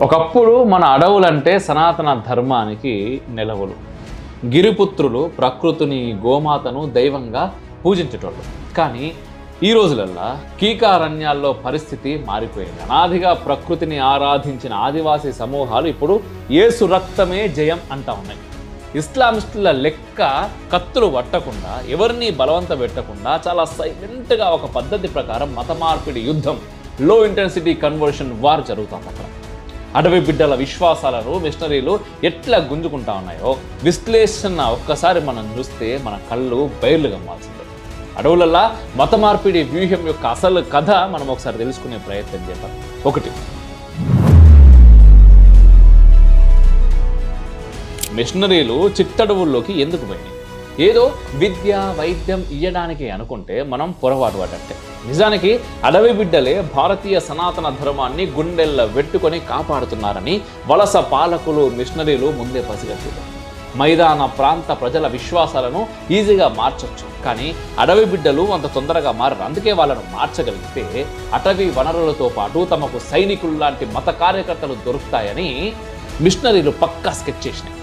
ఒకప్పుడు మన అడవులంటే సనాతన ధర్మానికి నెలవులు. గిరిపుత్రులు ప్రకృతిని, గోమాతను దైవంగా పూజించేటోళ్ళు. కానీ ఈ రోజులల్లా కీకారణ్యాల్లో పరిస్థితి మారిపోయింది. అనాదిగా ప్రకృతిని ఆరాధించిన ఆదివాసీ సమూహాలు ఇప్పుడు యేసు రక్తమే జయం అంటా ఉన్నాయి. ఇస్లామిస్టుల లెక్క కత్తులు పట్టకుండా, ఎవరిని బలవంత పెట్టకుండా చాలా సైలెంట్గా ఒక పద్ధతి ప్రకారం మత మార్పిడి యుద్ధం, లో ఇంటెన్సిటీ కన్వర్షన్ వార్ జరుగుతుంది. అక్కడ అడవి బిడ్డల విశ్వాసాలను మిషనరీలు ఎట్లా గుంజుకుంటా ఉన్నాయో విశ్లేషణ ఒక్కసారి మనం చూస్తే మన కళ్ళు బయర్లు గమ్మాల్సిందే. అడవులల్లా మత మార్పిడి వ్యూహం యొక్క అసలు కథ మనం ఒకసారి తెలుసుకునే ప్రయత్నం చేద్దాం. ఒకటి, మిషనరీలు చిట్టడవుల్లోకి ఎందుకు పోయినాయి? ఏదో విద్య, వైద్యం ఇయ్యడానికి అనుకుంటే మనం పొరపాటు పడ్డట్టే. నిజానికి అడవి బిడ్డలే భారతీయ సనాతన ధర్మాన్ని గుండెల్లో వెట్టుకొని కాపాడుతున్నారని వలస పాలకులు, మిషనరీలు ముందే పసిగట్టారు. మైదాన ప్రాంత ప్రజల విశ్వాసాలను ఈజీగా మార్చొచ్చు, కానీ అడవి బిడ్డలు అంత తొందరగా మారరు. అందుకే వాళ్ళను మార్చగలిగితే అటవీ వనరులతో పాటు తమకు సైనికుల్లాంటి మత కార్యకర్తలు దొరుకుతాయని మిషనరీలు పక్కా స్కెచ్ చేసినాయి.